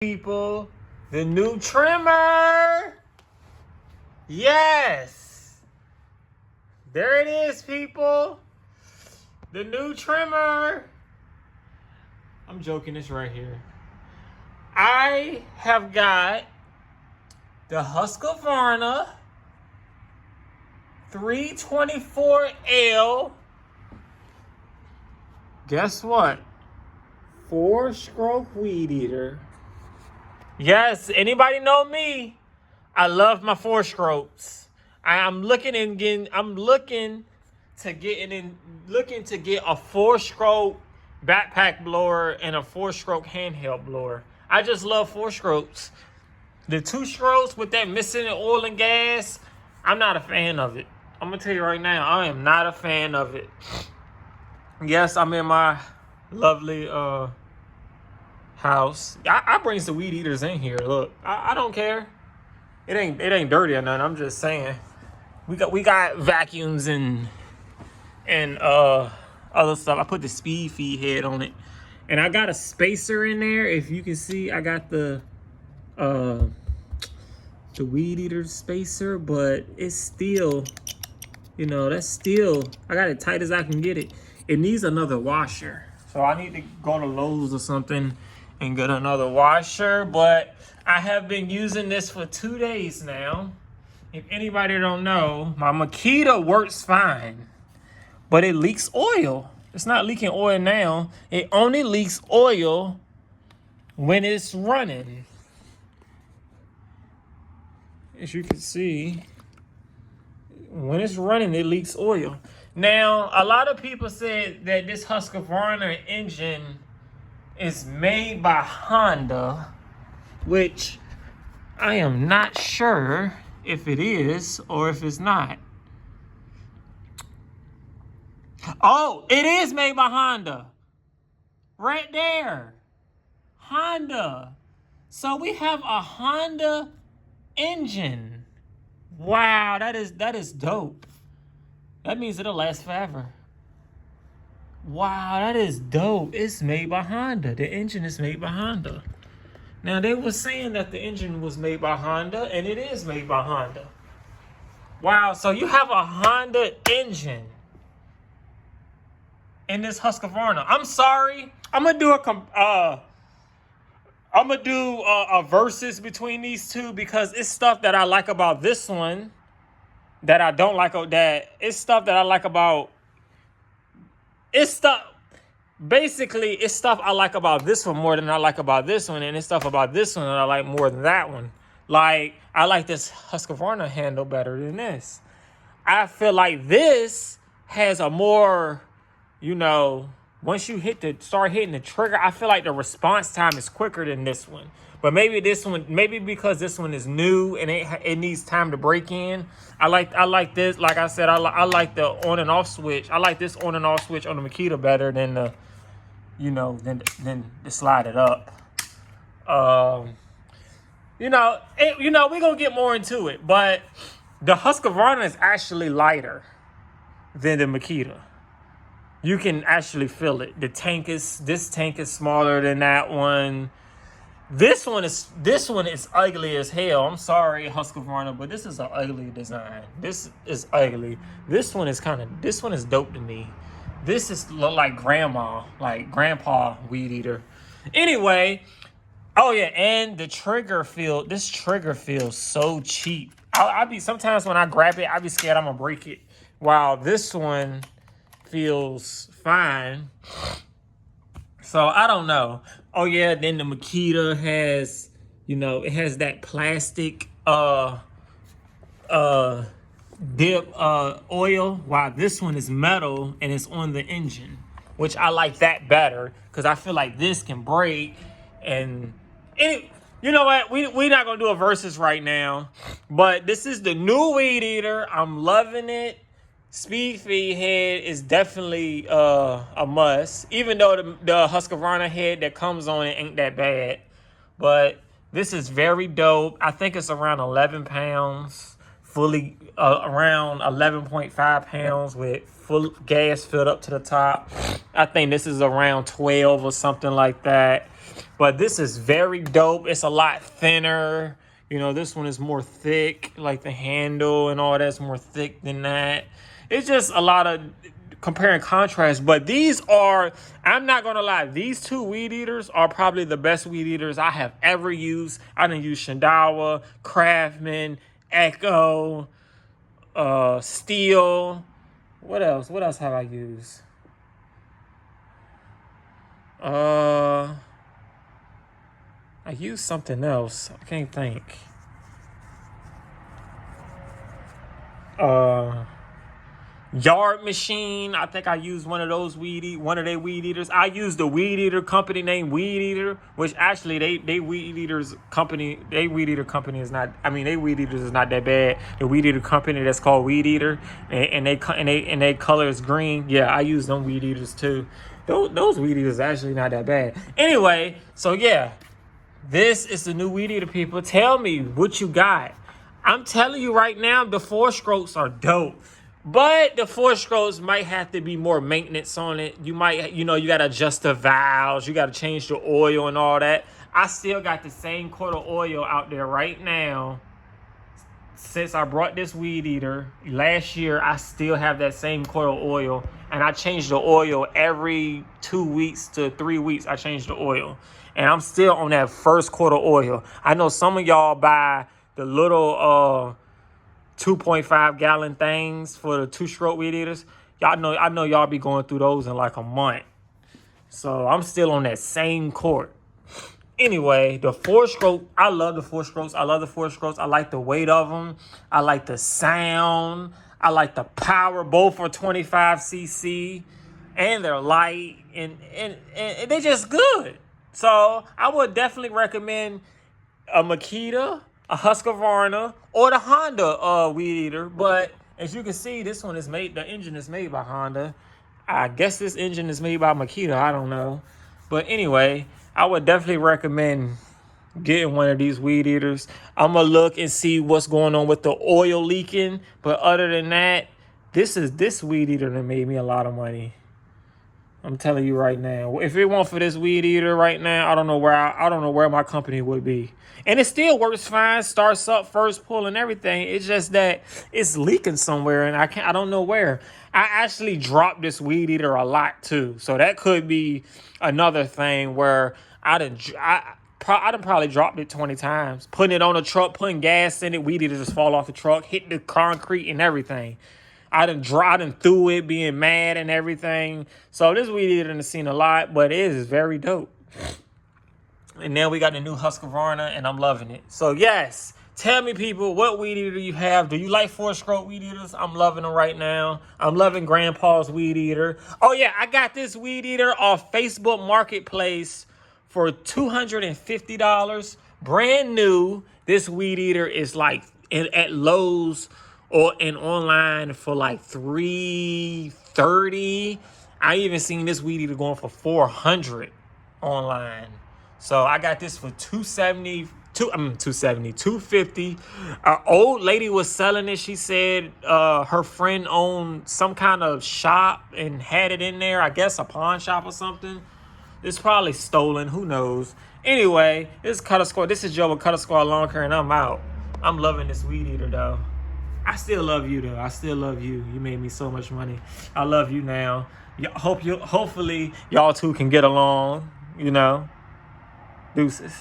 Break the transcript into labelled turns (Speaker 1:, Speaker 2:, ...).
Speaker 1: People, the new trimmer. Yes, there it is, people. The new trimmer. I'm joking, it's right here. I have got the Husqvarna 324L. Guess what? 4-stroke weed eater. Yes, anybody know me? I love my 4-strokes. I'm looking to get a 4-stroke backpack blower and a 4-stroke handheld blower. I just love 4-strokes. The 2-strokes with that missing oil and gas, I'm not a fan of it. I'm gonna tell you right now, I am not a fan of it. Yes, I'm in my lovely house. I bring some weed eaters in here. Look, I don't care. It ain't dirty or nothing. I'm just saying. We got vacuums and other stuff. I put the speed feed head on it, and I got a spacer in there. If you can see, I got the weed eater spacer, but it's still, I got it tight as I can get it. It needs another washer, so I need to go to Lowe's or something and get another washer. But I have been using this for 2 days now. If anybody don't know, my Makita works fine, but it leaks oil. It's not leaking oil now. It only leaks oil when it's running. As you can see, when it's running, it leaks oil. Now, a lot of people said that this Husqvarna engine is made by Honda, which I am not sure if it is or if it's not. Oh, it is made by Honda. Right there. Honda. So we have a Honda engine. Wow, that is dope. That means it'll last forever. Wow, that is dope. It's made by Honda. The engine is made by Honda. Now, they were saying that the engine was made by Honda, and it is made by Honda. Wow, so you have a Honda engine in this Husqvarna. I'm sorry. I'm gonna do a versus between these two, because it's stuff that I like about this one that I don't like. It's stuff that I like about. It's stuff I like about this one more than I like about this one, and it's stuff about this one that I like more than that one. Like, I like this Husqvarna handle better than this. I feel like this has a more, once you start hitting the trigger, I feel like the response time is quicker than this one. But maybe because this one is new and it needs time to break in. I like this. Like I said, I like the on and off switch. I like this on and off switch on the Makita better than the, than to slide it up. We're gonna get more into it, but the Husqvarna is actually lighter than the Makita. You can actually feel it. This tank is smaller than that one. This one is ugly as hell. I'm sorry, Husqvarna, but this is an ugly design. This is ugly. This one is dope to me. This is look like grandpa weed eater. Anyway, oh yeah, and this trigger feels so cheap. Sometimes when I grab it, I be scared I'm gonna break it. While this one feels fine. So I don't know. Oh yeah, then the Makita has, it has that plastic dip oil, while this one is metal and it's on the engine, which I like that better because I feel like this can break. And you know what? We're not gonna do a versus right now, but this is the new weed eater. I'm loving it. Speed feed head is definitely a must, even though the Husqvarna head that comes on it ain't that bad. But this is very dope. I think it's around 11 pounds, fully around 11.5 pounds with full gas filled up to the top. I think this is around 12 or something like that. But this is very dope. It's a lot thinner. You know, this one is more thick, like the handle and all that's more thick than that. It's just a lot of compare and contrast. But these are, I'm not gonna lie, these two weed eaters are probably the best weed eaters I have ever used. I done used Shindawa, Craftsman, Echo, Steel. What else? What else have I used? I used something else. I can't think. Yard Machine. I think I used one of those one of their weed eaters. I used the weed eater company named Weed Eater, which actually they weed eaters company. They weed eater company is not. I mean, they weed eaters is not that bad. The weed eater company that's called Weed Eater, and they color is green. Yeah, I use them weed eaters too. Those weed eaters are actually not that bad. Anyway, so yeah, this is the new weed eater, people. Tell me what you got. I'm telling you right now, the 4-strokes are dope. But the 4-strokes might have to be more maintenance on it. You might, you got to adjust the valves. You got to change the oil and all that. I still got the same quart of oil out there right now. Since I brought this weed eater last year, I still have that same quart of oil. And I change the oil every 2 weeks to 3 weeks. I change the oil. And I'm still on that first quart of oil. I know some of y'all buy the little 2.5 gallon things for the 2-stroke weed eaters. I know y'all be going through those in like a month. So I'm still on that same quart. Anyway, the 4-stroke, I love the 4-strokes. I love the 4-strokes. I like the weight of them. I like the sound. I like the power. Both are 25cc, and they're light, and they're just good. So I would definitely recommend a Makita, a Husqvarna, or the Honda weed eater. But as you can see, this one is made, the engine is made by Honda. I guess this engine is made by Makita. I don't know. But anyway, I would definitely recommend getting one of these weed eaters. I'm going to look and see what's going on with the oil leaking. But other than that, this weed eater that made me a lot of money. I'm telling you right now. If it weren't for this weed eater right now, I don't know where my company would be. And it still works fine, starts up, first pull and everything. It's just that it's leaking somewhere and I don't know where. I actually dropped this weed eater a lot too. So that could be another thing where I done probably dropped it 20 times. Putting it on a truck, putting gas in it, weed eater just fall off the truck, hit the concrete and everything. I done threw it, being mad and everything. So this weed eater done seen a lot, but it is very dope. And now we got the new Husqvarna, and I'm loving it. So yes, tell me, people, what weed eater you have? Do you like 4-stroke weed eaters? I'm loving them right now. I'm loving Grandpa's weed eater. Oh yeah, I got this weed eater off Facebook Marketplace for $250, brand new. This weed eater is like at Lowe's and online for like $330. I even seen this weed eater going for $400 online. So I got this for $250. An old lady was selling it. She said her friend owned some kind of shop and had it in there. I guess a pawn shop or something. It's probably stolen. Who knows? Anyway, this is Cutter Squad. This is Joe with Cutter Squad Lawn Care, and I'm out. I'm loving this weed eater though. I still love you though. I still love you. You made me so much money. I love you now. Hopefully y'all two can get along. Deuces.